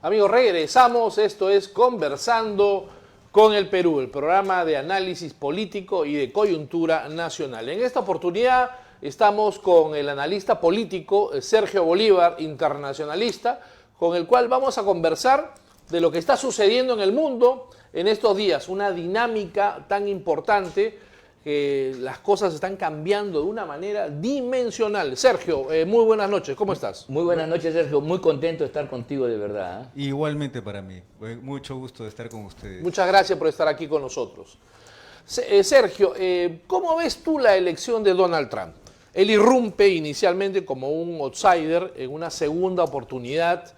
Amigos, regresamos. Esto es Conversando con el Perú, el programa de análisis político y de coyuntura nacional. En esta oportunidad estamos con el analista político Sergio Bolívar, internacionalista, con el cual vamos a conversar de lo que está sucediendo en el mundo en estos días. Una dinámica tan importante que las cosas están cambiando de una manera dimensional. Sergio, muy buenas noches, ¿cómo estás? Muy buenas noches, Sergio. Muy contento de estar contigo, de verdad. Igualmente para mí. Mucho gusto de estar con ustedes. Muchas gracias por estar aquí con nosotros. Sergio, ¿cómo ves tú la elección de Donald Trump? Él irrumpe inicialmente como un outsider, en una segunda oportunidad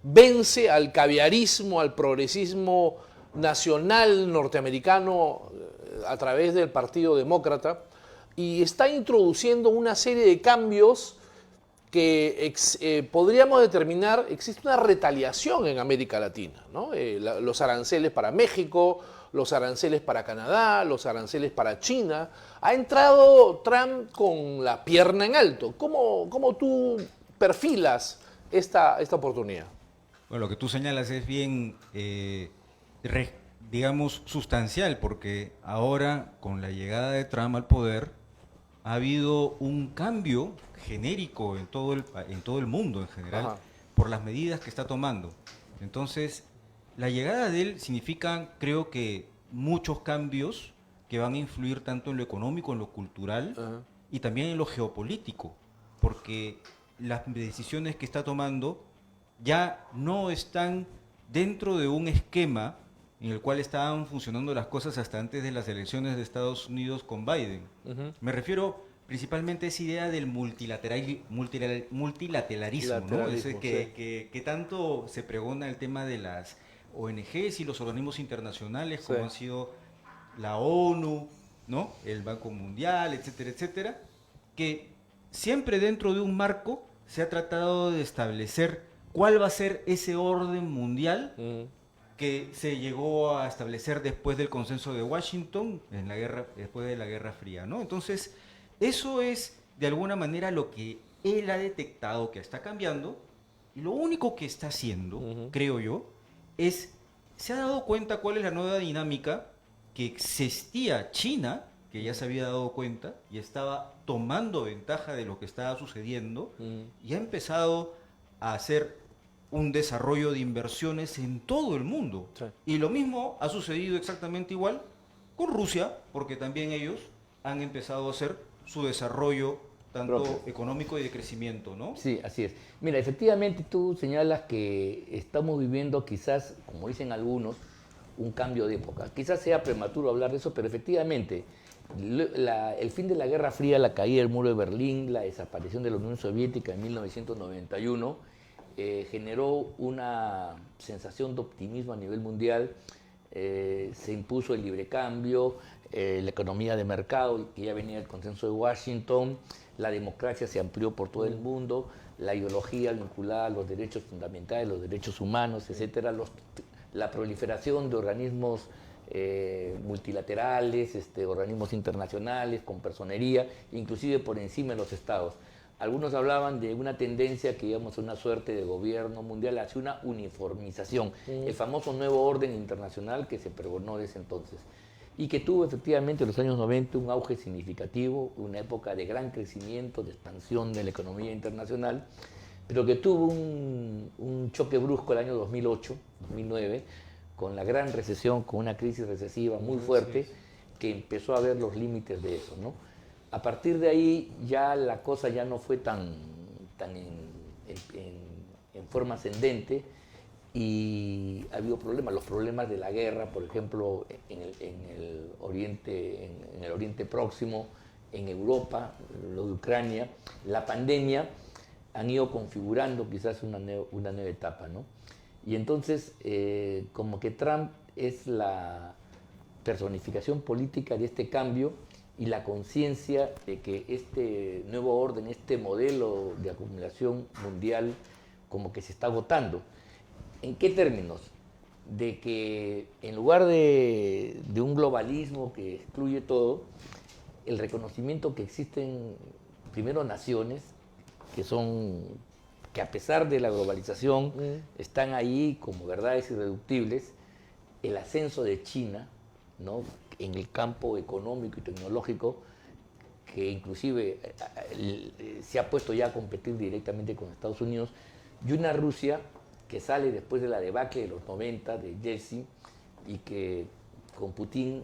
vence al caviarismo, al progresismo nacional norteamericano a través del Partido Demócrata y está introduciendo una serie de cambios que podríamos determinar, existe una retaliación en América Latina, ¿no? Los aranceles para México, los aranceles para Canadá, los aranceles para China. Ha entrado Trump con la pierna en alto. ¿Cómo tú perfilas esta oportunidad? Bueno, lo que tú señalas es bien, digamos, sustancial, porque ahora, con la llegada de Trump al poder, ha habido un cambio genérico en todo el mundo en general. Ajá. Por las medidas que está tomando. Entonces, la llegada de él significa, creo que, muchos cambios que van a influir tanto en lo económico, en lo cultural, ajá, y también en lo geopolítico, porque las decisiones que está tomando ya no están dentro de un esquema en el cual estaban funcionando las cosas hasta antes de las elecciones de Estados Unidos con Biden. Uh-huh. Me refiero principalmente a esa idea del multilateralismo, ¿no? Ese que tanto se pregona el tema de las ONGs y los organismos internacionales, como han sido la ONU, ¿no? El Banco Mundial, etcétera, etcétera, que siempre dentro de un marco se ha tratado de establecer cuál va a ser ese orden mundial que se llegó a establecer después del consenso de Washington, después de la Guerra Fría, ¿no? Entonces, eso es de alguna manera lo que él ha detectado que está cambiando, y lo único que está haciendo, creo yo, se ha dado cuenta cuál es la nueva dinámica, que existía China, que ya se había dado cuenta y estaba tomando ventaja de lo que estaba sucediendo, y ha empezado a hacer un desarrollo de inversiones en todo el mundo. Sí. Y lo mismo ha sucedido exactamente igual con Rusia, porque también ellos han empezado a hacer su desarrollo tanto económico y de crecimiento, ¿no? Sí, así es. Mira, efectivamente tú señalas que estamos viviendo quizás, como dicen algunos, un cambio de época. Quizás sea prematuro hablar de eso, pero efectivamente el fin de la Guerra Fría, la caída del muro de Berlín, la desaparición de la Unión Soviética en 1991, generó una sensación de optimismo a nivel mundial. Se impuso el libre cambio, la economía de mercado, que ya venía del consenso de Washington, la democracia se amplió por todo el mundo, la ideología vinculada a los derechos fundamentales, los derechos humanos, etcétera, la proliferación de organismos multilaterales, organismos internacionales, con personería, inclusive por encima de los estados. Algunos hablaban de una tendencia que íbamos a una suerte de gobierno mundial hacia una uniformización, el famoso nuevo orden internacional que se pregonó desde entonces y que tuvo efectivamente en los años 90 un auge significativo, una época de gran crecimiento, de expansión de la economía internacional, pero que tuvo un choque brusco el año 2008, 2009, con la gran recesión, con una crisis recesiva muy fuerte, que empezó a ver los límites de eso, ¿no? A partir de ahí ya la cosa ya no fue tan en forma ascendente y ha habido problemas, los problemas de la guerra, por ejemplo, en el Oriente Próximo, en Europa, lo de Ucrania, la pandemia, han ido configurando quizás una nueva etapa, ¿no? Y entonces, como que Trump es la personificación política de este cambio y la conciencia de que este nuevo orden, este modelo de acumulación mundial, como que se está agotando. ¿En qué términos? De que en lugar de un globalismo que excluye todo, el reconocimiento que existen primero naciones que son que a pesar de la globalización están ahí como verdades irreductibles, el ascenso de China, ¿no?, en el campo económico y tecnológico, que inclusive se ha puesto ya a competir directamente con Estados Unidos, y una Rusia que sale después de la debacle de los 90 de Yeltsin y que con Putin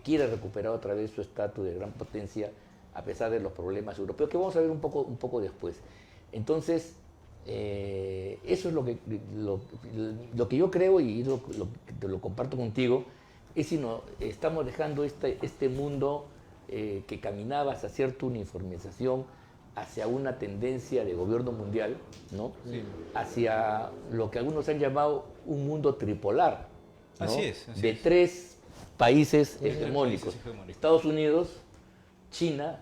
quiere recuperar otra vez su estatus de gran potencia a pesar de los problemas europeos, que vamos a ver un poco después. Entonces, eso es lo que yo creo y lo comparto contigo, es si no, estamos dejando este mundo que caminaba hacia cierta uniformización, hacia una tendencia de gobierno mundial, ¿no? Sí. Hacia lo que algunos han llamado un mundo tripolar, ¿no? Así es. De 3 países hegemónicos, hegemónicos. Estados Unidos, China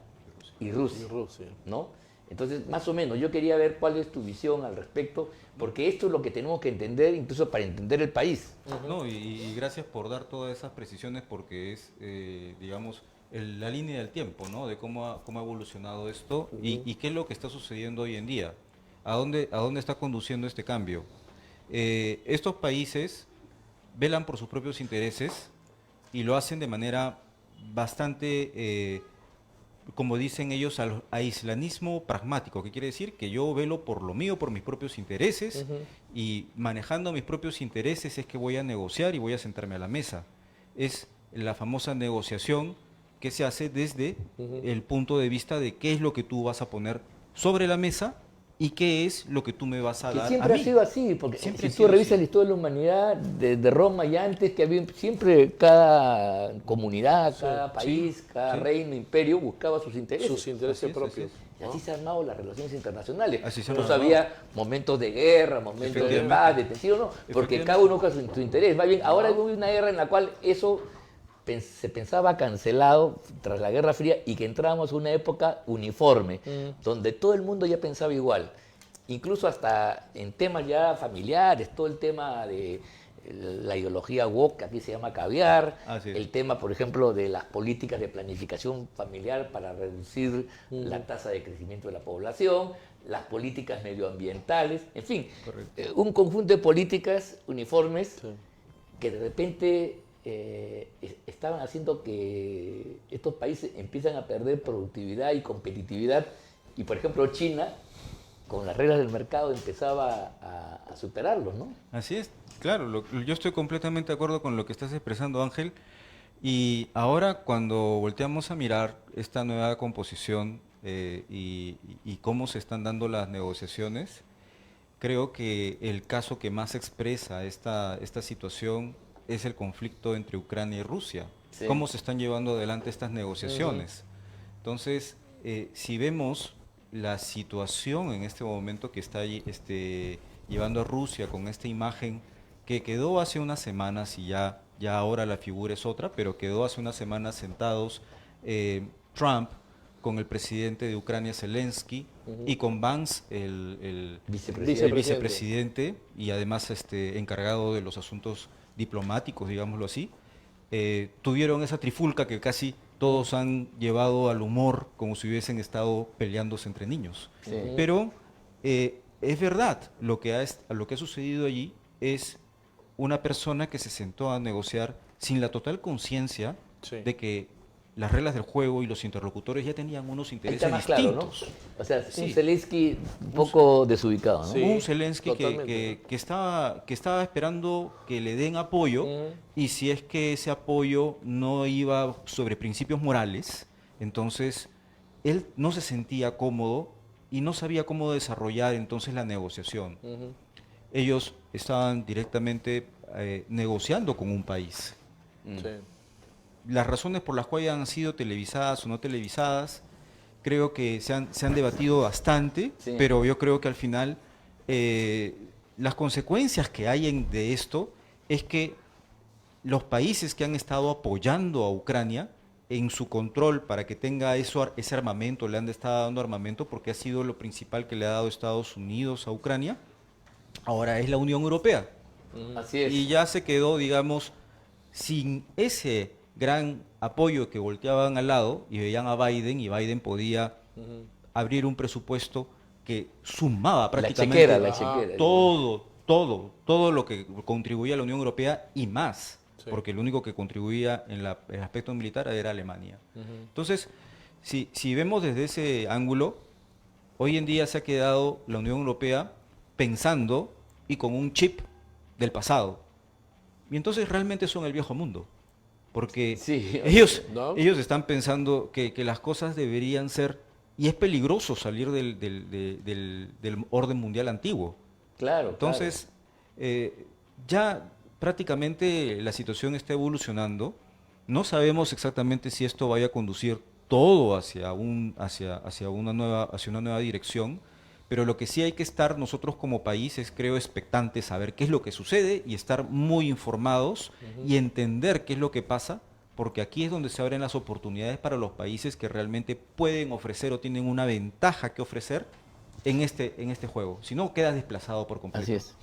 y Rusia, Y Rusia. ¿no? Entonces, más o menos, yo quería ver cuál es tu visión al respecto, porque esto es lo que tenemos que entender, incluso para entender el país. No, y gracias por dar todas esas precisiones porque es, digamos, la línea del tiempo, ¿no? De cómo ha evolucionado esto y qué es lo que está sucediendo hoy en día. ¿A dónde está conduciendo este cambio? Estos países velan por sus propios intereses y lo hacen de manera bastante, como dicen ellos, aislanismo pragmático, que quiere decir que yo velo por lo mío, por mis propios intereses, y manejando mis propios intereses es que voy a negociar y voy a sentarme a la mesa. Es la famosa negociación que se hace desde el punto de vista de qué es lo que tú vas a poner sobre la mesa y qué es lo que tú me vas a Que dar siempre a ha mí. sido así, porque Siempre si ha tú sido revisas así. la historia de la humanidad, desde Roma y antes, que había siempre cada comunidad, cada país, cada reino, imperio, buscaba sus intereses. Sus intereses Así es, propios. Y así se han armado las relaciones internacionales. Así se han Entonces armado. había momentos de guerra, momentos de Efectivamente. paz, de tensión, ¿no? Porque cada uno con su interés. Va bien, ahora hay una guerra en la cual eso se pensaba cancelado tras la Guerra Fría y que entrábamos en una época uniforme, donde todo el mundo ya pensaba igual. Incluso hasta en temas ya familiares, todo el tema de la ideología woke, que aquí se llama caviar, Así es. el tema, por ejemplo, de las políticas de planificación familiar para reducir la tasa de crecimiento de la población, las políticas medioambientales, en fin, un conjunto de políticas uniformes que de repente estaban haciendo que estos países empiezan a perder productividad y competitividad, y por ejemplo China, con las reglas del mercado, empezaba a superarlos, ¿no? Así es, claro, yo estoy completamente de acuerdo con lo que estás expresando, Ángel, y ahora cuando volteamos a mirar esta nueva composición y cómo se están dando las negociaciones, creo que el caso que más expresa esta situación es el conflicto entre Ucrania y Rusia, Sí. cómo se están llevando adelante estas negociaciones. Entonces, si vemos la situación en este momento que está llevando a Rusia con esta imagen que quedó hace unas semanas y ya ahora la figura es otra, pero quedó hace unas semanas sentados Trump con el presidente de Ucrania, Zelensky, y con Vance, el vicepresidente, y además encargado de los asuntos diplomáticos, digámoslo así. Tuvieron esa trifulca que casi todos han llevado al humor como si hubiesen estado peleándose entre niños. Sí. Pero es verdad, lo que ha sucedido allí es una persona que se sentó a negociar sin la total conciencia de que las reglas del juego y los interlocutores ya tenían unos Ahí intereses está más claro, ¿no? distintos. O sea, Sí. un Zelensky un poco desubicado, ¿no? Sí, Un Zelensky totalmente. que estaba esperando que le den apoyo, y si es que ese apoyo no iba sobre principios morales, entonces él no se sentía cómodo y no sabía cómo desarrollar entonces la negociación. Ellos estaban directamente negociando con un país. Sí. Las razones por las cuales han sido televisadas o no televisadas, creo que se han debatido bastante, Sí. pero yo creo que al final las consecuencias que hay de esto es que los países que han estado apoyando a Ucrania en su control para que tenga ese armamento, le han estado dando armamento porque ha sido lo principal que le ha dado Estados Unidos a Ucrania, ahora es la Unión Europea. Así es. Y ya se quedó, digamos, sin ese gran apoyo que volteaban al lado y veían a Biden, y Biden podía abrir un presupuesto que sumaba prácticamente La chequera. todo lo que contribuía a la Unión Europea y más, porque el único que contribuía en el aspecto militar era Alemania. Entonces, si vemos desde ese ángulo, hoy en día se ha quedado la Unión Europea pensando y con un chip del pasado. Y entonces realmente son el viejo mundo. Porque Sí, ellos ¿no? están pensando que las cosas deberían ser, y es peligroso salir del orden mundial antiguo. Claro, Entonces, ya prácticamente la situación está evolucionando. No sabemos exactamente si esto vaya a conducir todo hacia una nueva dirección, pero lo que sí hay que estar nosotros como país es, creo, expectantes, saber qué es lo que sucede y estar muy informados y entender qué es lo que pasa, porque aquí es donde se abren las oportunidades para los países que realmente pueden ofrecer o tienen una ventaja que ofrecer en este juego. Si no, quedas desplazado por completo. así es.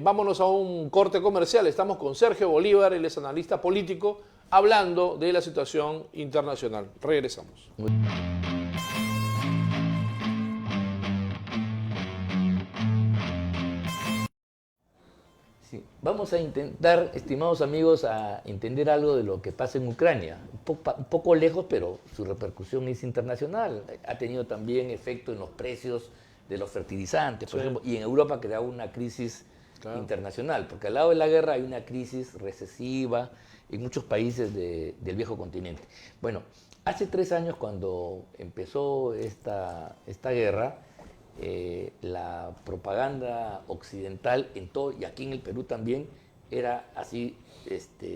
Vámonos a un corte comercial. Estamos con Sergio Bolívar, él es analista político, hablando de la situación internacional. Regresamos. Sí. Vamos a intentar, estimados amigos, a entender algo de lo que pasa en Ucrania. Un poco lejos, pero su repercusión es internacional. Ha tenido también efecto en los precios de los fertilizantes, por ejemplo, y en Europa ha creado una crisis internacional, porque al lado de la guerra hay una crisis recesiva en muchos países del viejo continente. Bueno, hace 3 años cuando empezó esta guerra, la propaganda occidental en todo, y aquí en el Perú también, era así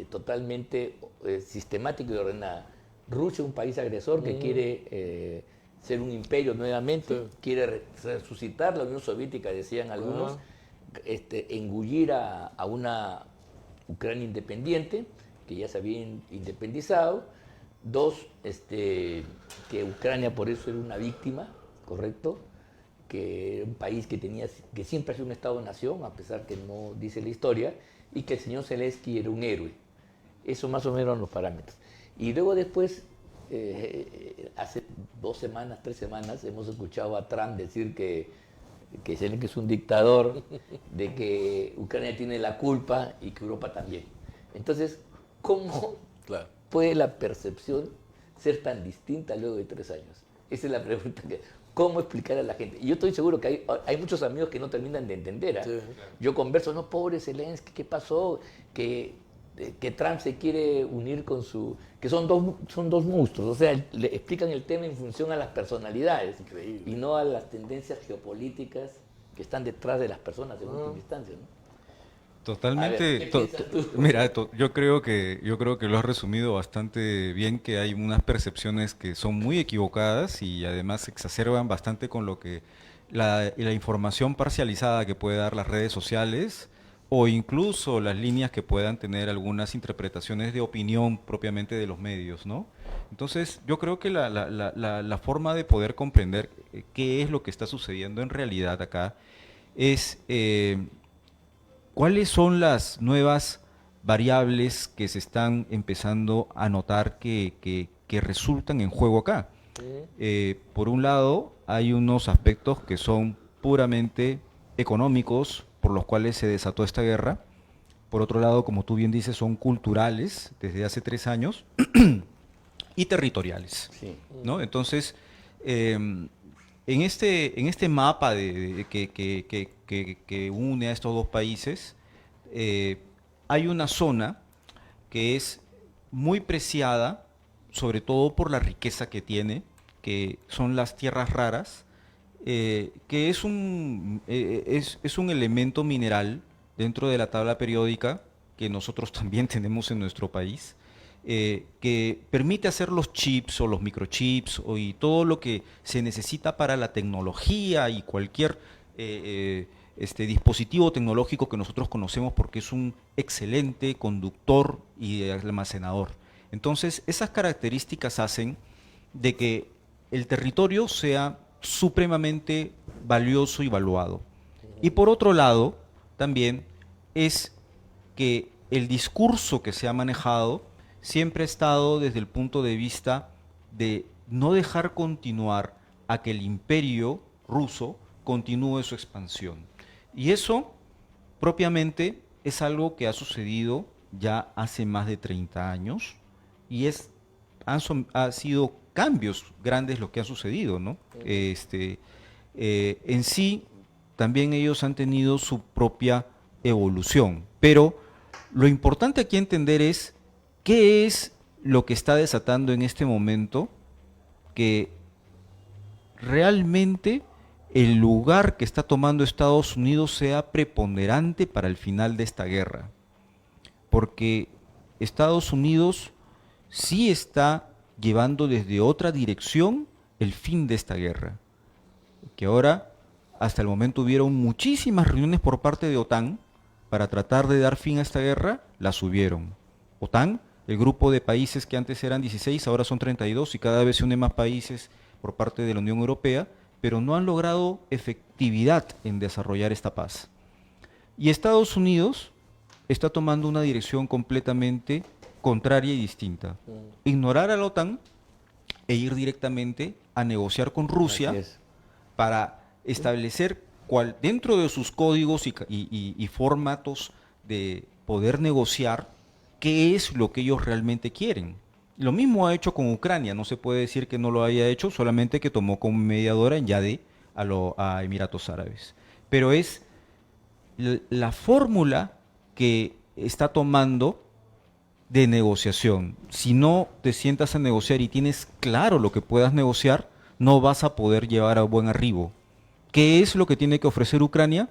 totalmente sistemática y ordenada. Rusia, un país agresor que quiere ser un imperio nuevamente, quiere resucitar la Unión Soviética, decían algunos, engullir a una Ucrania independiente, que ya se había independizado. 2, que Ucrania por eso era una víctima, ¿correcto? Que era un país que siempre ha sido un Estado-nación, a pesar que no dice la historia, y que el señor Zelensky era un héroe. Eso más o menos eran los parámetros. Y luego después, hace 2 semanas, 3 semanas, hemos escuchado a Trump decir que Zelensky es un dictador, de que Ucrania tiene la culpa y que Europa también. Entonces, ¿cómo puede la percepción ser tan distinta luego de 3 años? Esa es la pregunta ¿cómo explicar a la gente? Y yo estoy seguro que hay muchos amigos que no terminan de entender. Sí. Yo converso, no, pobre Zelensky, ¿qué pasó? Que Trump se quiere unir con su... que son dos monstruos, o sea, le explican el tema en función a las personalidades. Increíble. Y no a las tendencias geopolíticas que están detrás de las personas en última instancia, ¿no? Totalmente. Mira, yo creo que lo has resumido bastante bien, que hay unas percepciones que son muy equivocadas y además se exacerban bastante con lo que la información parcializada que puede dar las redes sociales o incluso las líneas que puedan tener algunas interpretaciones de opinión propiamente de los medios, ¿no? Entonces, yo creo que la forma de poder comprender qué es lo que está sucediendo en realidad acá es... ¿cuáles son las nuevas variables que se están empezando a notar que resultan en juego acá? Por un lado, hay unos aspectos que son puramente económicos, por los cuales se desató esta guerra. Por otro lado, como tú bien dices, son culturales desde hace 3 años y territoriales, ¿no? Entonces, en este mapa que une a estos 2 países, hay una zona que es muy preciada, sobre todo por la riqueza que tiene, que son las tierras raras, que es un elemento mineral dentro de la tabla periódica que nosotros también tenemos en nuestro país, que permite hacer los chips o los microchips y todo lo que se necesita para la tecnología y cualquier dispositivo tecnológico que nosotros conocemos, porque es un excelente conductor y almacenador. Entonces, esas características hacen de que el territorio sea supremamente valioso y valuado. Y por otro lado, también es que el discurso que se ha manejado siempre ha estado desde el punto de vista de no dejar continuar a que el imperio ruso continúe su expansión. Y eso propiamente es algo que ha sucedido ya hace más de 30 años y ha sido cambios grandes lo que ha sucedido, ¿no? En sí, también ellos han tenido su propia evolución, pero lo importante aquí entender es qué es lo que está desatando en este momento que realmente el lugar que está tomando Estados Unidos sea preponderante para el final de esta guerra. Porque Estados Unidos sí está llevando desde otra dirección el fin de esta guerra. Que ahora, hasta el momento, hubieron muchísimas reuniones por parte de OTAN para tratar de dar fin a esta guerra, las hubieron. OTAN, el grupo de países que antes eran 16, ahora son 32 y cada vez se unen más países por parte de la Unión Europea, pero no han logrado efectividad en desarrollar esta paz. Y Estados Unidos está tomando una dirección completamente contraria y distinta. Ignorar a la OTAN e ir directamente a negociar con Rusia para establecer dentro de sus códigos y formatos de poder negociar qué es lo que ellos realmente quieren. Lo mismo ha hecho con Ucrania, no se puede decir que no lo haya hecho, solamente que tomó como mediadora en Yadé a Emiratos Árabes. Pero es la fórmula que está tomando de negociación. Si no te sientas a negociar y tienes claro lo que puedas negociar, no vas a poder llevar a buen arribo. ¿Qué es lo que tiene que ofrecer Ucrania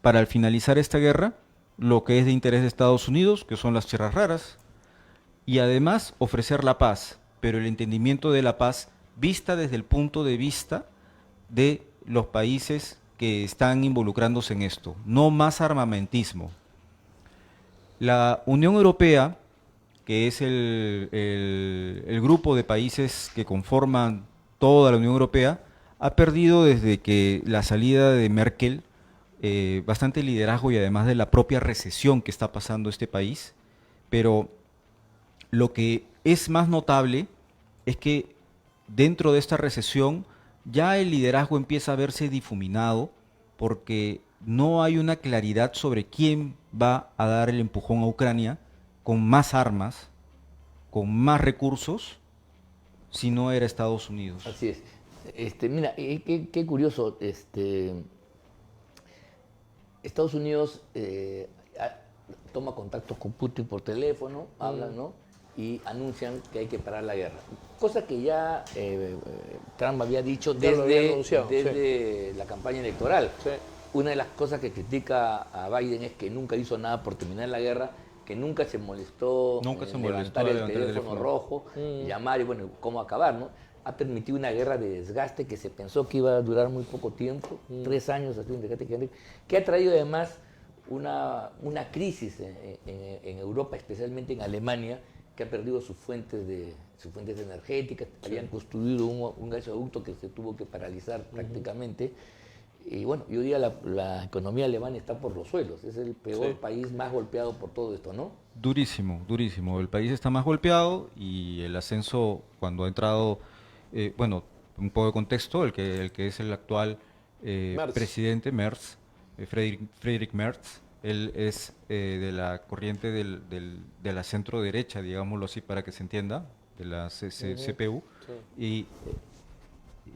para al finalizar esta guerra? Lo que es de interés de Estados Unidos, que son las tierras raras, y además ofrecer la paz, pero el entendimiento de la paz vista desde el punto de vista de los países que están involucrándose en esto, no más armamentismo. La Unión Europea, que es el grupo de países que conforman toda la Unión Europea, ha perdido desde que la salida de Merkel bastante liderazgo y además de la propia recesión que está pasando este país, pero lo que es más notable es que dentro de esta recesión ya el liderazgo empieza a verse difuminado porque no hay una claridad sobre quién va a dar el empujón a Ucrania con más armas, con más recursos, si no era Estados Unidos. Así es. Mira, qué curioso, Estados Unidos toma contactos con Putin por teléfono, hablan, ¿no? Y anuncian que hay que parar la guerra. Cosa que ya Trump había dicho desde la campaña electoral. Sí. Una de las cosas que critica a Biden es que nunca hizo nada por terminar la guerra, que nunca se molestó en levantar el teléfono rojo, llamar y bueno, cómo acabar, ¿no? Ha permitido una guerra de desgaste que se pensó que iba a durar muy poco tiempo, 3 años, así, un desgaste que ha traído además una crisis en Europa, especialmente en Alemania, que ha perdido sus fuentes energéticas, habían construido un gasoducto que se tuvo que paralizar prácticamente. Y bueno, hoy día la economía alemana está por los suelos, es el peor país más golpeado por todo esto, ¿no? Durísimo, durísimo. El país está más golpeado y el ascenso, cuando ha entrado, bueno, un poco de contexto, el que es el actual presidente, Merz, Friedrich Merz, él es de la corriente de la centro derecha, digámoslo así para que se entienda, de la CPU,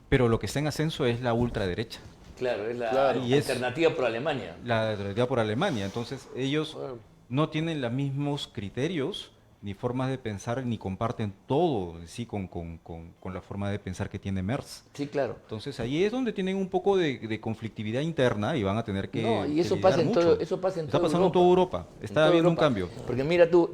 pero lo que está en ascenso es la ultraderecha. Claro, es la alternativa por Alemania. La alternativa por Alemania. Entonces, ellos no tienen los mismos criterios, ni formas de pensar, ni comparten todo en sí con la forma de pensar que tiene Merz. Sí, claro. Entonces, ahí es donde tienen un poco de conflictividad interna y van a tener que. No, y eso pasa en todo, eso pasa en Está toda pasando en toda Europa. Está habiendo un cambio. Porque mira tú,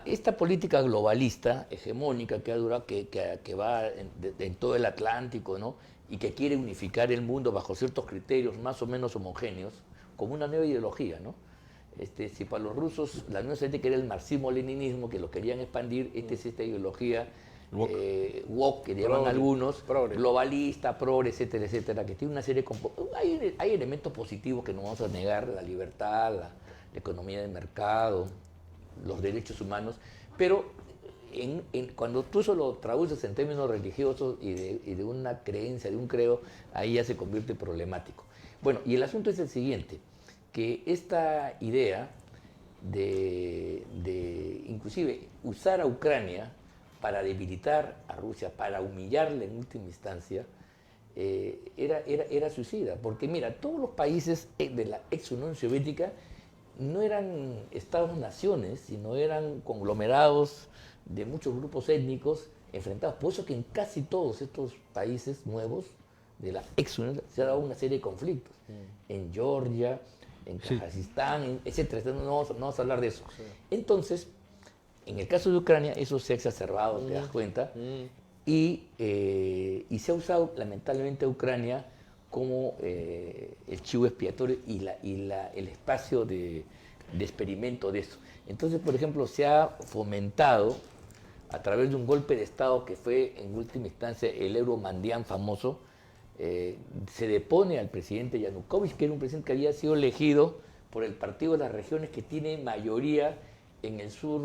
esta política globalista, hegemónica, que ha durado, que va en todo el Atlántico, ¿no? Y que quiere unificar el mundo bajo ciertos criterios más o menos homogéneos, como una nueva ideología, ¿no? Si para los rusos la Unión Soviética era el marxismo-leninismo, que lo querían expandir, es esta ideología woke, que llaman algunos, globalista, progre, etcétera, etcétera, que tiene una serie de... Hay elementos positivos que no vamos a negar, la libertad, la economía de mercado, los derechos humanos, pero cuando tú eso lo traduces en términos religiosos y de una creencia, de un credo, ahí ya se convierte problemático. Bueno, y el asunto es el siguiente, que esta idea de inclusive usar a Ucrania para debilitar a Rusia, para humillarla en última instancia, era suicida. Porque mira, todos los países de la ex Unión Soviética no eran estados-naciones, sino eran conglomerados de muchos grupos étnicos enfrentados. Por eso que en casi todos estos países nuevos de la ex Unión se ha dado una serie de conflictos. En Georgia, en Kazajistán, etcétera. No vamos a hablar de eso. Sí. Entonces, en el caso de Ucrania, eso se ha exacerbado, te das cuenta, y se ha usado lamentablemente a Ucrania como el chivo expiatorio y el espacio de experimento de esto. Entonces, por ejemplo, se ha fomentado a través de un golpe de Estado que fue en última instancia el Euromaidan famoso, se depone al presidente Yanukovych, que era un presidente que había sido elegido por el Partido de las Regiones, que tiene mayoría en el sur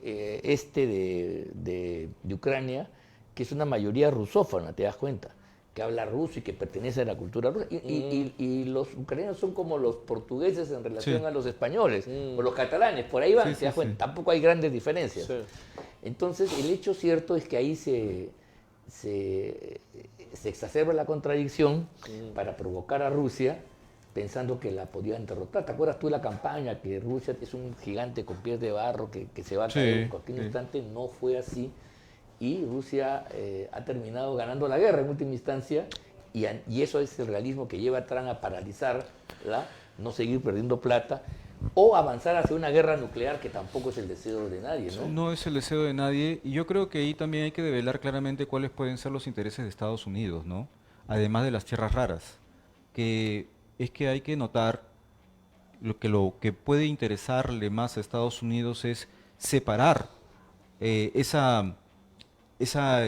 este de Ucrania, que es una mayoría rusófona, te das cuenta, que habla ruso y que pertenece a la cultura rusa. Y los ucranianos son como los portugueses en relación a los españoles, o los catalanes, por ahí van, te das cuenta, tampoco hay grandes diferencias. Sí. Entonces, el hecho cierto es que ahí se exacerba la contradicción para provocar a Rusia, pensando que la podían derrotar. ¿Te acuerdas tú de la campaña que Rusia es un gigante con pies de barro que se va a caer en cualquier instante? No fue así. Y Rusia ha terminado ganando la guerra en última instancia, y eso es el realismo que lleva a Trump a paralizarla, no seguir perdiendo plata, o avanzar hacia una guerra nuclear, que tampoco es el deseo de nadie, ¿no? No es el deseo de nadie, y yo creo que ahí también hay que develar claramente cuáles pueden ser los intereses de Estados Unidos, ¿no? Además de las tierras raras, que es que hay que notar lo que puede interesarle más a Estados Unidos es separar esa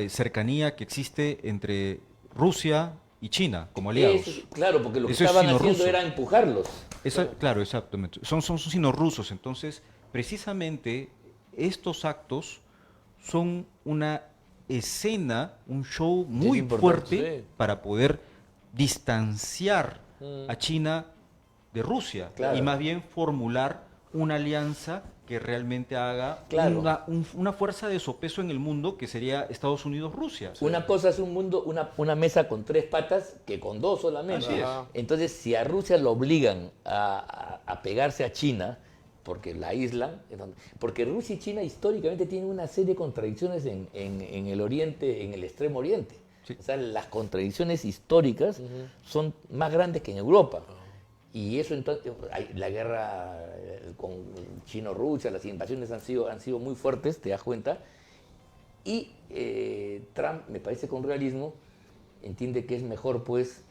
cercanía que existe entre Rusia y China como aliados. Claro, porque lo que estaban haciendo era empujarlos. Claro, exactamente. Son sino-rusos. Entonces, precisamente, estos actos son una escena, un show muy fuerte para poder distanciar a China de Rusia y más bien formular una alianza que realmente haga una fuerza de sopeso en el mundo, que sería Estados Unidos-Rusia. Una cosa es un mundo, una mesa con tres patas que con dos solamente. Así es. Entonces, si a Rusia lo obligan a pegarse a China, porque la aíslan, porque Rusia y China históricamente tienen una serie de contradicciones en el Oriente, en el Extremo Oriente. Sí. O sea, las contradicciones históricas son más grandes que en Europa. Y eso entonces, la guerra con Chino-Rusia, las invasiones han sido muy fuertes, te das cuenta. Y Trump, me parece con realismo, entiende que es mejor pues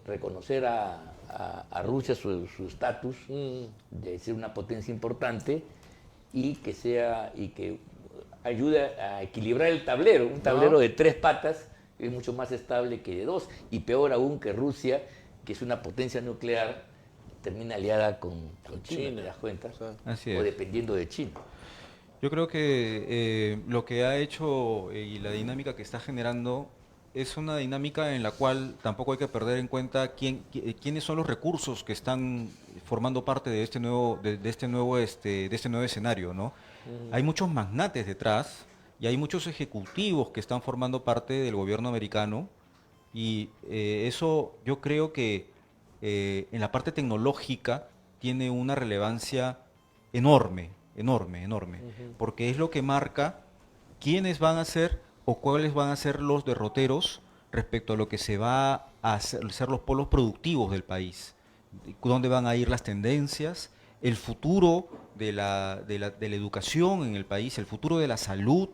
reconocer a Rusia su estatus de ser una potencia importante y que ayude a equilibrar el tablero. Un tablero de tres patas es mucho más estable que de dos, y peor aún que Rusia, que es una potencia nuclear, termina aliada con China, ¿te das cuenta? Así es. O dependiendo de China. Yo creo que lo que ha hecho y la dinámica que está generando es una dinámica en la cual tampoco hay que perder en cuenta quiénes son los recursos que están formando parte de este nuevo escenario, ¿no? Hay muchos magnates detrás y hay muchos ejecutivos que están formando parte del gobierno americano, y eso yo creo que en la parte tecnológica tiene una relevancia enorme, porque es lo que marca quiénes van a ser o cuáles van a ser los derroteros respecto a lo que se va a ser los polos productivos del país, dónde van a ir las tendencias, el futuro de la educación en el país, el futuro de la salud,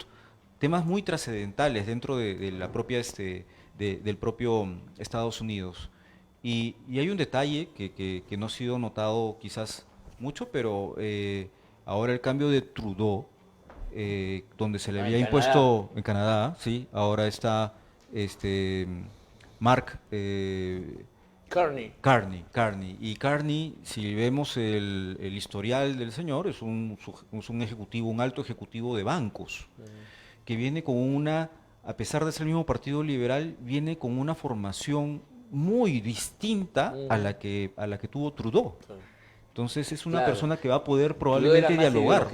temas muy trascendentales dentro de la propia del propio Estados Unidos. Y hay un detalle que no ha sido notado quizás mucho, pero ahora el cambio de Trudeau, donde se le había impuesto en Canadá, sí, ahora está Mark Carney. Y Carney, si vemos el historial del señor, es un ejecutivo, un alto ejecutivo de bancos, que viene con una, a pesar de ser el mismo partido liberal, viene con una formación muy distinta a la que tuvo Trudeau. Entonces es una persona que va a poder probablemente dialogar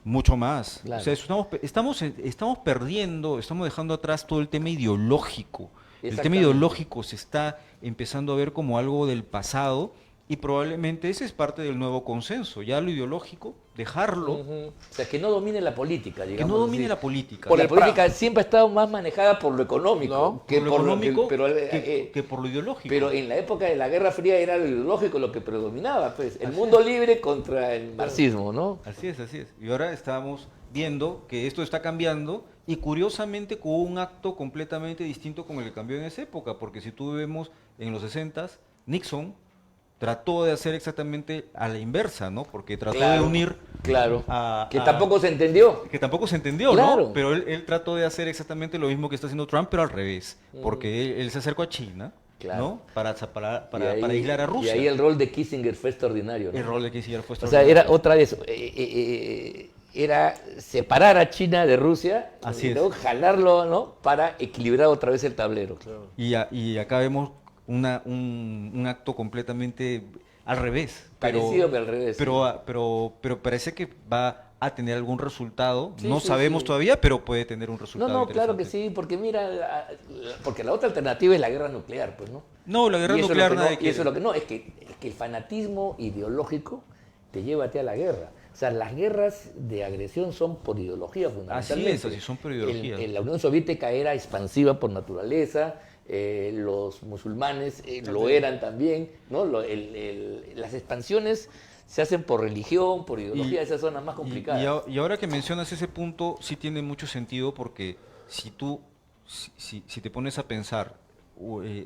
mucho más. Claro. O sea, estamos perdiendo, estamos dejando atrás todo el tema ideológico. El tema ideológico se está empezando a ver como algo del pasado y probablemente ese es parte del nuevo consenso. Ya lo ideológico, dejarlo. O sea, que no domine la política, digamos. Que no domine así. la política. La política siempre ha estado más manejada por lo económico, ¿no? que por lo económico que por lo ideológico. Pero en la época de la Guerra Fría era lo ideológico lo que predominaba, pues. El mundo libre contra el marxismo, ¿no? Así es. Y ahora estamos viendo que esto está cambiando y curiosamente con un acto completamente distinto con el que cambió en esa época, porque si tú vemos en los 60s, Nixon trató de hacer exactamente a la inversa, ¿no? Porque trató de unir que tampoco se entendió. Que tampoco se entendió, Claro. ¿no? Pero él trató de hacer exactamente lo mismo que está haciendo Trump, pero al revés, porque él se acercó a China, ¿no? Para aislar a Rusia. Y ahí el rol de Kissinger fue extraordinario, ¿no? El rol de Kissinger fue O sea, extraordinario. era otra vez, era separar a China de Rusia Así y luego jalarlo, ¿no? Para equilibrar otra vez el tablero. Claro. Y acá vemos un acto completamente al revés. Parecido, pero al revés. Pero parece que va a tener algún resultado. Sí, no sí, sabemos sí. todavía, pero puede tener un resultado. No, claro que interesante. sí, porque mira, porque la otra alternativa es la guerra nuclear, pues, ¿no? No, la guerra Y eso nuclear es lo que nadie no, y quiere. eso es lo que no, es que el fanatismo ideológico te lleva a ti a la guerra. O sea, las guerras de agresión son por ideología fundamentalmente. Así son por ideología. La Unión Soviética era expansiva por naturaleza, los musulmanes lo eran también, ¿no? Las expansiones se hacen por religión, por ideología, esas son las más complicadas. Y ahora que mencionas ese punto, sí tiene mucho sentido porque si te pones a pensar,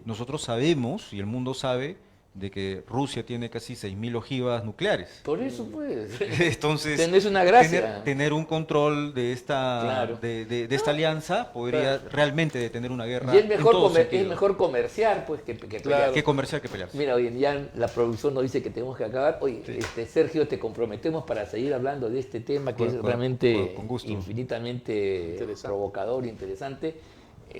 nosotros sabemos y el mundo sabe de que Rusia tiene casi 6.000 ojivas nucleares. Por eso, pues. Entonces, tenés una gracia. tener un control de esta, Claro. de esta alianza podría realmente detener una guerra. Y es mejor, en todo sentido. es mejor comerciar, pues, que pelear. Claro. Que comerciar que pelear. Mira, hoy en día la producción nos dice que tenemos que acabar. Oye, Sergio, te comprometemos para seguir hablando de este tema que es realmente con gusto. infinitamente Interesante. provocador, interesante.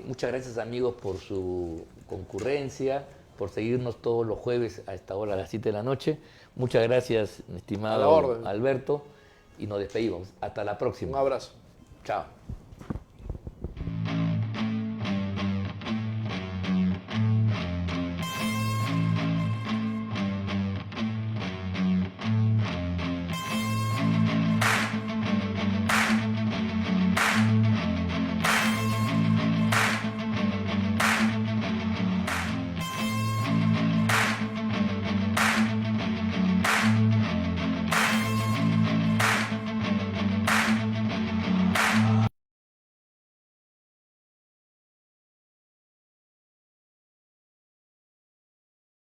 Muchas gracias, amigos, por su concurrencia, por seguirnos todos los jueves a esta hora, a las 7 de la noche. Muchas gracias, mi A la estimado orden. Alberto, y nos despedimos. Hasta la próxima. Un abrazo. Chao.